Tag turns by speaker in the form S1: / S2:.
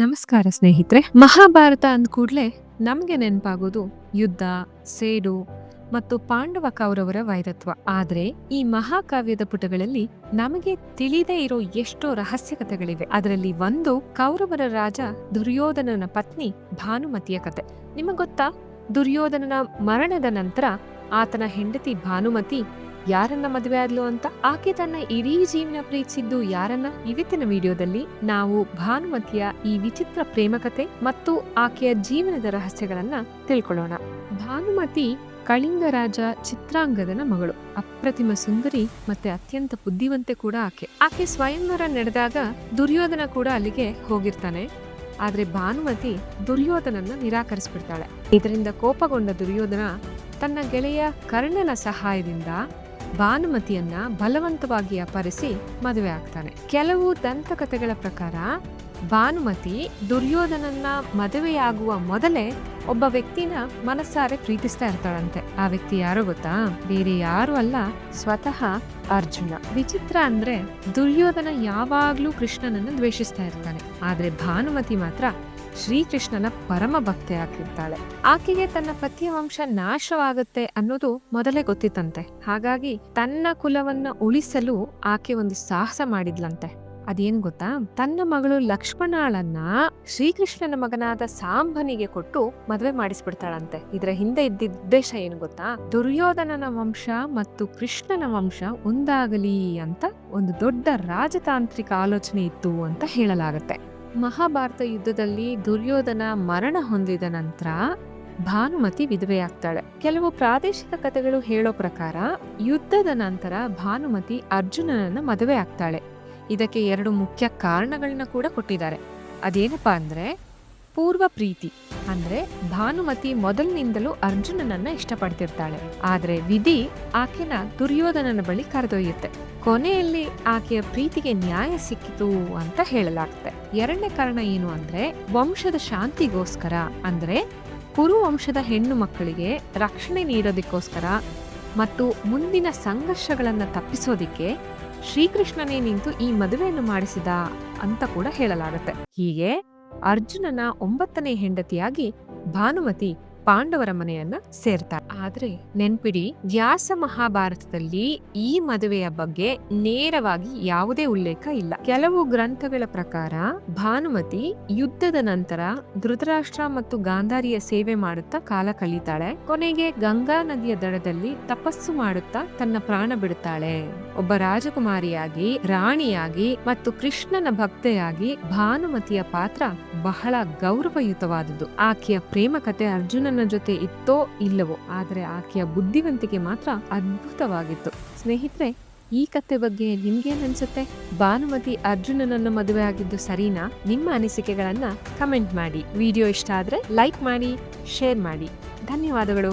S1: ನಮಸ್ಕಾರ ಸ್ನೇಹಿತರೆ. ಮಹಾಭಾರತ ಅಂದ ಕೂಡಲೇ ನಮ್ಗೆ ನೆನಪಾಗೋದು ಯುದ್ಧ, ಸೇಡು ಮತ್ತು ಪಾಂಡವ ಕೌರವರ ವೈರತ್ವ. ಆದ್ರೆ ಈ ಮಹಾಕಾವ್ಯದ ಪುಟಗಳಲ್ಲಿ ನಮಗೆ ತಿಳಿದೇ ಇರೋ ಎಷ್ಟೋ ರಹಸ್ಯ ಕಥೆಗಳಿವೆ. ಅದರಲ್ಲಿ ಒಂದು ಕೌರವರ ರಾಜ ದುರ್ಯೋಧನನ ಪತ್ನಿ ಭಾನುಮತಿಯ ಕತೆ. ನಿಮಗೆ ಗೊತ್ತಾ, ದುರ್ಯೋಧನನ ಮರಣದ ನಂತರ ಆತನ ಹೆಂಡತಿ ಭಾನುಮತಿ ಯಾರನ್ನ ಮದುವೆ ಆದ್ಲು ಅಂತ? ಆಕೆ ತನ್ನ ಇಡೀ ಜೀವನ ಪ್ರೀತಿಸಿದ್ದು ಯಾರನ್ನ? ಇವತ್ತಿನ ವಿಡಿಯೋದಲ್ಲಿ ನಾವು ಭಾನುಮತಿಯ ಈ ವಿಚಿತ್ರ ಪ್ರೇಮಕತೆ ಮತ್ತು ಆಕೆಯ ಜೀವನದ ರಹಸ್ಯಗಳನ್ನ ತಿಳ್ಕೊಳ್ಳೋಣ. ಭಾನುಮತಿ ಕಳಿಂಗ ರಾಜ ಚಿತ್ರಾಂಗದನ ಮಗಳು. ಅಪ್ರತಿಮ ಸುಂದರಿ ಮತ್ತೆ ಅತ್ಯಂತ ಬುದ್ಧಿವಂತೆ ಕೂಡ ಆಕೆ ಸ್ವಯಂವರ ನಡೆದಾಗ ದುರ್ಯೋಧನ ಕೂಡ ಅಲ್ಲಿಗೆ ಹೋಗಿರ್ತಾನೆ. ಆದ್ರೆ ಭಾನುಮತಿ ದುರ್ಯೋಧನನ್ನ ನಿರಾಕರಿಸ್ಬಿಡ್ತಾಳೆ. ಇದರಿಂದ ಕೋಪಗೊಂಡ ದುರ್ಯೋಧನ ತನ್ನ ಗೆಳೆಯ ಕರ್ಣನ ಸಹಾಯದಿಂದ ಭಾನುಮತಿಯನ್ನ ಬಲವಂತವಾಗಿ ಅಪಹರಿಸಿ ಮದುವೆ ಆಗ್ತಾನೆ. ಕೆಲವು ದಂತಕಥೆಗಳ ಪ್ರಕಾರ ಭಾನುಮತಿ ದುರ್ಯೋಧನನ್ನ ಮದುವೆಯಾಗುವ ಮೊದಲೇ ಒಬ್ಬ ವ್ಯಕ್ತಿನ ಮನಸ್ಸಾರೆ ಪ್ರೀತಿಸ್ತಾ ಇರ್ತಾಳಂತೆ. ಆ ವ್ಯಕ್ತಿ ಯಾರೋ ಗೊತ್ತಾ? ಬೇರೆ ಯಾರು ಅಲ್ಲ, ಸ್ವತಃ ಅರ್ಜುನ. ವಿಚಿತ್ರ ಅಂದ್ರೆ ದುರ್ಯೋಧನ ಯಾವಾಗ್ಲೂ ಕೃಷ್ಣನನ್ನ ದ್ವೇಷಿಸ್ತಾ ಇರ್ತಾನೆ. ಆದ್ರೆ ಭಾನುಮತಿ ಮಾತ್ರ ಶ್ರೀಕೃಷ್ಣನ ಪರಮ ಭಕ್ತೆ ಆಗಿರ್ತಾಳೆ. ಆಕೆಗೆ ತನ್ನ ಪತಿಯ ವಂಶ ನಾಶವಾಗುತ್ತೆ ಅನ್ನೋದು ಮೊದಲೇ ಗೊತ್ತಿತ್ತಂತೆ. ಹಾಗಾಗಿ ತನ್ನ ಕುಲವನ್ನ ಉಳಿಸಲು ಆಕೆ ಒಂದು ಸಾಹಸ ಮಾಡಿದ್ಲಂತೆ. ಅದೇನ್ ಗೊತ್ತಾ? ತನ್ನ ಮಗಳು ಲಕ್ಷ್ಮಣಳನ್ನ ಶ್ರೀಕೃಷ್ಣನ ಮಗನಾದ ಸಾಂಬನಿಗೆ ಕೊಟ್ಟು ಮದುವೆ ಮಾಡಿಸ್ಬಿಡ್ತಾಳಂತೆ. ಇದರ ಹಿಂದೆ ಇದ್ದಿದ್ದ ಉದ್ದೇಶ ಏನು ಗೊತ್ತಾ? ದುರ್ಯೋಧನನ ವಂಶ ಮತ್ತು ಕೃಷ್ಣನ ವಂಶ ಒಂದಾಗಲಿ ಅಂತ ಒಂದು ದೊಡ್ಡ ರಾಜತಾಂತ್ರಿಕ ಆಲೋಚನೆ ಇತ್ತು ಅಂತ ಹೇಳಲಾಗತ್ತೆ. ಮಹಾಭಾರತ ಯುದ್ಧದಲ್ಲಿ ದುರ್ಯೋಧನ ಮರಣ ಹೊಂದಿದ ನಂತರ ಭಾನುಮತಿ ವಿಧವೆಯಾಗ್ತಾಳೆ. ಕೆಲವು ಪ್ರಾದೇಶಿಕ ಕಥೆಗಳು ಹೇಳೋ ಪ್ರಕಾರ ಯುದ್ಧದ ನಂತರ ಭಾನುಮತಿ ಅರ್ಜುನನನ್ನ ಮದುವೆ ಆಗ್ತಾಳೆ. ಇದಕ್ಕೆ ಎರಡು ಮುಖ್ಯ ಕಾರಣಗಳನ್ನ ಕೂಡ ಕೊಟ್ಟಿದ್ದಾರೆ. ಅದೇನಪ್ಪಾ ಅಂದ್ರೆ ಪೂರ್ವ ಪ್ರೀತಿ. ಅಂದ್ರೆ ಭಾನುಮತಿ ಮೊದಲಿನಿಂದಲೂ ಅರ್ಜುನನನ್ನ ಇಷ್ಟಪಡ್ತಿರ್ತಾಳೆ. ಆದ್ರೆ ವಿಧಿ ಆಕೆನ ದುರ್ಯೋಧನನ ಬಳಿ ಕರೆದೊಯ್ಯುತ್ತೆ. ಕೊನೆಯಲ್ಲಿ ಆಕೆಯ ಪ್ರೀತಿಗೆ ನ್ಯಾಯ ಸಿಕ್ಕಿತು ಅಂತ ಹೇಳಲಾಗುತ್ತೆ. ಎರಡನೇ ಕಾರಣ ಏನು ಅಂದ್ರೆ ವಂಶದ ಶಾಂತಿಗೋಸ್ಕರ, ಅಂದ್ರೆ ಕುರು ವಂಶದ ಹೆಣ್ಣು ಮಕ್ಕಳಿಗೆ ರಕ್ಷಣೆ ನೀಡೋದಕ್ಕೋಸ್ಕರ ಮತ್ತು ಮುಂದಿನ ಸಂಘರ್ಷಗಳನ್ನ ತಪ್ಪಿಸೋದಿಕ್ಕೆ ಶ್ರೀಕೃಷ್ಣನೇ ನಿಂತು ಈ ಮದುವೆಯನ್ನು ಮಾಡಿಸಿದ ಅಂತ ಕೂಡ ಹೇಳಲಾಗುತ್ತೆ. ಹೀಗೆ ಅರ್ಜುನನ 9ನೇ ಹೆಂಡತಿಯಾಗಿ ಭಾನುಮತಿ ಪಾಂಡವರ ಮನೆಯನ್ನ ಸೇರ್ತಾರೆ. ಆದ್ರೆ ನೆನ್ಪಿಡಿ, ವ್ಯಾಸ ಮಹಾಭಾರತದಲ್ಲಿ ಈ ಮದುವೆಯ ಬಗ್ಗೆ ನೇರವಾಗಿ ಯಾವುದೇ ಉಲ್ಲೇಖ ಇಲ್ಲ. ಕೆಲವು ಗ್ರಂಥಗಳ ಪ್ರಕಾರ ಭಾನುಮತಿ ಯುದ್ಧದ ನಂತರ ಧೃತರಾಷ್ಟ್ರ ಮತ್ತು ಗಾಂಧಾರಿಯ ಸೇವೆ ಮಾಡುತ್ತಾ ಕಾಲ ಕಳೀತಾಳೆ. ಕೊನೆಗೆ ಗಂಗಾ ನದಿಯ ದಡದಲ್ಲಿ ತಪಸ್ಸು ಮಾಡುತ್ತಾ ತನ್ನ ಪ್ರಾಣ ಬಿಡುತ್ತಾಳೆ. ಒಬ್ಬ ರಾಜಕುಮಾರಿಯಾಗಿ, ರಾಣಿಯಾಗಿ ಮತ್ತು ಕೃಷ್ಣನ ಭಕ್ತೆಯಾಗಿ ಭಾನುಮತಿಯ ಪಾತ್ರ ಬಹಳ ಗೌರವಯುತವಾದುದು. ಆಕೆಯ ಪ್ರೇಮ ಕತೆ ಅರ್ಜುನನ ಜೊತೆ ಇತ್ತೋ ಇಲ್ಲವೋ, ಆದ್ರೆ ಆಕೆಯ ಬುದ್ಧಿವಂತಿಕೆ ಮಾತ್ರ ಅದ್ಭುತವಾಗಿತ್ತು. ಸ್ನೇಹಿತರೆ, ಈ ಕತೆ ಬಗ್ಗೆ ನಿಮ್ಗೇನ್ ಅನ್ಸುತ್ತೆ? ಭಾನುಮತಿ ಅರ್ಜುನನನ್ನ ಮದುವೆ ಆಗಿದ್ದು ಸರಿನಾ? ನಿಮ್ಮ ಅನಿಸಿಕೆಗಳನ್ನ ಕಮೆಂಟ್ ಮಾಡಿ. ವಿಡಿಯೋ ಇಷ್ಟ ಆದ್ರೆ ಲೈಕ್ ಮಾಡಿ, ಶೇರ್ ಮಾಡಿ. ಧನ್ಯವಾದಗಳು.